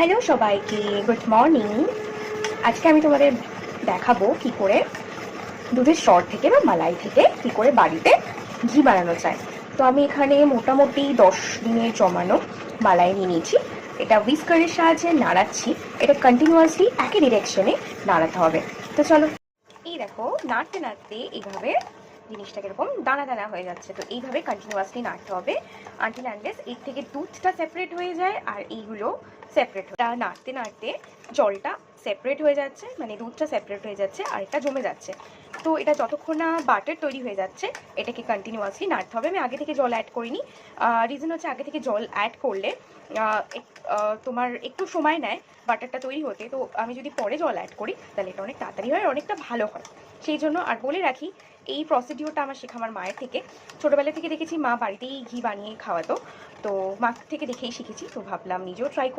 Hello সবাইকে, good morning. আজকে আমি তোমাদের দেখাবো কি করে দুধের সর থেকে বা মালাই থেকে কি করে বাড়িতে ঘি বানানো যায়। তো আমি এখানে মোটামুটি 10 দিনের জমানো মালাই নিয়ে নিয়েছি। এটা হুইস্কারের সাহায্যে নাড়াচ্ছি। এটা কন্টিনিউয়াসলি একই ডিরেকশনে নাড়াতে হবে। তো চলো, এই দেখো নাড়তে নাড়তে এইভাবে জিনিসটা কিরকম দানা দানা হয়ে যাচ্ছে। তো এইভাবে কন্টিনিউয়াসলি নাড়তে হবে আনটিল আনলেস এর থেকে দুধটা সেপারেট হয়ে যায় আর এইগুলো সেপারেট হয়ে। নাড়তে নাড়তে জলটা সেপারেট হয়ে যাচ্ছে, মানে দুধটা সেপারেট হয়ে যাচ্ছে আর এটা জমে যাচ্ছে। তো এটা যতক্ষণ না বাটার তৈরি হয়ে যাচ্ছে এটাকে কন্টিনিউয়াসলি নাড়তে হবে। আমি আগে থেকে জল অ্যাড করিনি। রিজন হচ্ছে আগে থেকে জল অ্যাড করলে তোমার একটু সময় নেয় বাটারটা তৈরি হতে। তো আমি যদি পরে জল অ্যাড করি তাহলে এটা অনেক তাড়াতাড়ি হয় আর অনেকটা ভালো হয়। সেই জন্য আর বলে রাখি, এই প্রসিডিওরটা আমার শেখা আমার মায়ের থেকে। ছোটোবেলা থেকে দেখেছি মা বাড়িতেই ঘি বানিয়ে খাওয়াতো, তো মা থেকে দেখেই শিখেছি। তো ভাবলাম নিজেও ট্রাই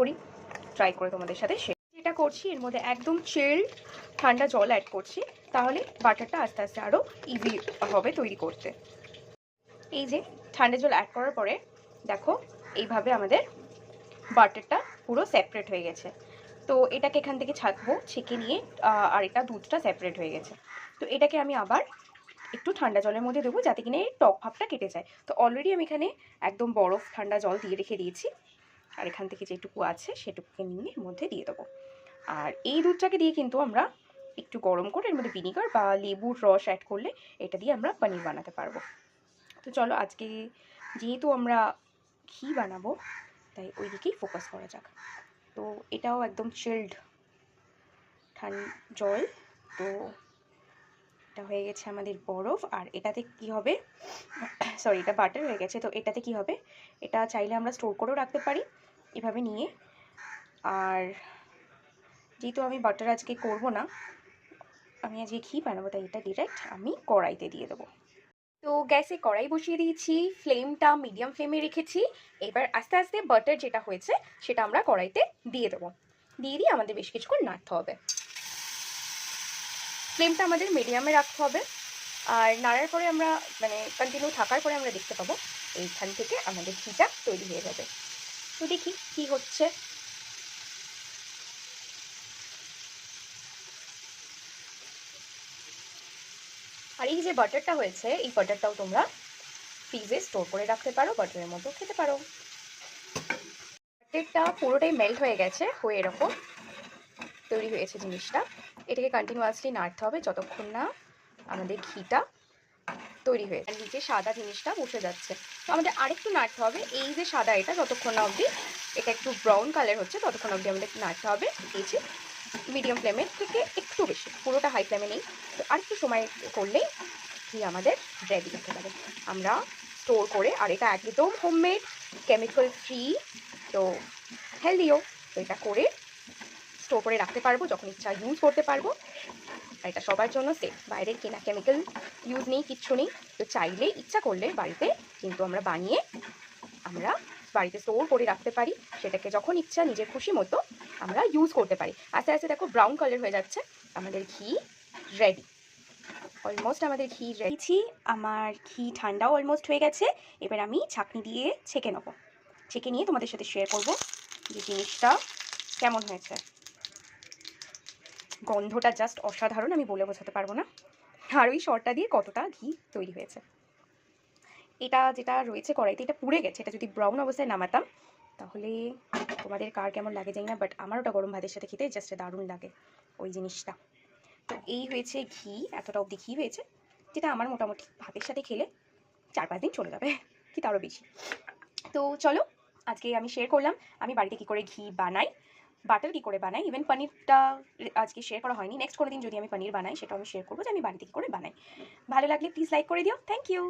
করে তোমাদের সাথে যেটা করছি এর মধ্যে একদম চিল্ড ঠান্ডা জল অ্যাড করছি, তাহলে বাটারটা আস্তে আস্তে আরও ইজি হবে তৈরি করতে। এই যে ঠান্ডা জল অ্যাড করার পরে দেখো এইভাবে আমাদের বাটারটা পুরো সেপারেট হয়ে গেছে। তো এটাকে এখান থেকে ছাঁকবো, ছেঁকে নিয়ে আর এটা দুধটা সেপারেট হয়ে গেছে। তো এটাকে আমি আবার একটু ঠান্ডা জলের মধ্যে দেবো যাতে কিনা এই টক ভাবটা কেটে যায়। তো অলরেডি আমি এখানে একদম বরফ ঠান্ডা জল দিয়ে রেখে দিয়েছি, আর এখান থেকে যেটুকু আছে সেটুকুকে নিয়ে এর মধ্যে দিয়ে দেবো। আর এই দুধটাকে দিয়ে কিন্তু আমরা একটু গরম করে এর মধ্যে ভিনিগার বা লেবুর রস অ্যাড করলে এটা দিয়ে আমরা পনির বানাতে পারবো। তো চলো, আজকে যেহেতু আমরা ঘি বানাবো তাই ওই দিকেই ফোকাস করা যাক। তো এটাও একদম চিল্ড ঠান্ডা জল। তো এটা হয়ে গেছে আমাদের বরফ, আর এটাতে কি হবে, সরি এটা বাটার হয়ে গেছে। তো এটাতে কি হবে, এটা চাইলে আমরা স্টোর করেও রাখতে পারি এভাবে নিয়ে। আর যেহেতু আমি বাটার আজকে করব না, আমি আজকে ঘি বানাবো, তাই এটা ডিরেক্ট আমি কড়াইতে দিয়ে দেবো। তো গ্যাসে কড়াই বসিয়ে দিয়েছি, ফ্লেমটা মিডিয়াম ফ্লেমে রেখেছি। এবার আস্তে আস্তে বাটার যেটা হয়েছে সেটা আমরা কড়াইতে দিয়ে দেবো। দিয়ে আমাদের বেশ কিছুক্ষণ নাড়তে হবে। ফ্লেমটা আমাদের মিডিয়ামে রাখতে হবে। আর নাড়ার পরে আমরা মানে কন্টিনিউ থাকার পরে আমরা দেখতে পাবো এইখান থেকে আমাদের ঘিটা তৈরি হয়ে যাবে। তো দেখি কি হচ্ছে। আর এই যে বাটারটা হয়েছে, এই বাটারটাও তোমরা ফ্রিজে স্টোর করে রাখতে পারো, বাটারের মতো খেতে পারো। বাটারটা পুরোটাই মেল্ট হয়ে গেছে, হয়ে এরকম তৈরি হয়েছে জিনিসটা। এটাকে কন্টিনিউয়াসলি নাড়তে হবে যতক্ষণ না আমাদের ঘিটা তৈরি হয়েছে। আর নিচে সাদা জিনিসটা বসে যাচ্ছে, তো আমাদের আরেকটু নাড়তে হবে। এই যে সাদা এটা যতক্ষণ না অবধি এটা একটু ব্রাউন কালার হচ্ছে ততক্ষণ অবধি আমাদের নাড়তে হবে। এই যে মিডিয়াম ফ্লেমের থেকে একটু বেশি, পুরোটা হাই ফ্লেমে নেই। তো আর একটু সময় করলেই ঘি আমাদের রেডি হতে পারে। আমরা স্টোর করে, আর এটা একদম হোমমেড, কেমিক্যাল ফ্রি, তো হেলদিও। তো এটা করে স্টোর করে রাখতে পারবো, যখন ইচ্ছা ইউজ করতে পারবো। আর এটা সবার জন্য সেফ, বাইরের কেনা কেমিক্যাল ইউজ নেই, কিচ্ছু নেই। তো চাইলে ইচ্ছা করলে বাড়িতে কিন্তু আমরা বানিয়ে আমরা বাড়িতে স্টোর করে রাখতে পারি। সেটাকে যখন ইচ্ছা নিজের খুশি মতো আমরা ইউজ করতে পারি। আস্তে আস্তে দেখো ব্রাউন কালার হয়ে যাচ্ছে, আমাদের ঘি রেডি। অলমোস্ট আমাদের ঘি রেডি। আমার ঘি ঠান্ডাও অলমোস্ট হয়ে গেছে। এবার আমি ছাঁকনি দিয়ে ছেঁকে নেবো। ছেঁকে নিয়ে তোমাদের সাথে শেয়ার করবো যে জিনিসটা কেমন হয়েছে। গন্ধটা জাস্ট অসাধারণ, আমি বলে বোঝাতে পারবো না। আর ওই সরটা দিয়ে কতটা ঘি তৈরি হয়েছে। এটা যেটা রয়েছে কড়াইতে এটা পুড়ে গেছে, এটা যদি ব্রাউন অবস্থায় নামাতাম তাহলে তোমাদের কার কেমন লাগে জানি না, বাট আমার ওটা গরম ভাতের সাথে খেতে জাস্ট দারুণ লাগে ওই জিনিসটা। তো এই হয়েছে ঘি, এতটা অবধি ঘি হয়েছে, যেটা আমার মোটামুটি ভাতের সাথে খেলে 4-5 দিন চলে যাবে, কি তারও বেশি। তো চলো, আজকে আমি শেয়ার করলাম আমি বাড়িতে কী করে ঘি বানাই, বাটার কী করে বানাই। ইভেন পনিরটা আজকে শেয়ার করা হয়নি, নেক্সট কোনো দিন যদি আমি পনির বানাই সেটাও আমি শেয়ার করবো যে আমি বাড়িতে কী করে বানাই। ভালো লাগলে প্লিজ লাইক করে দিও। Thank you.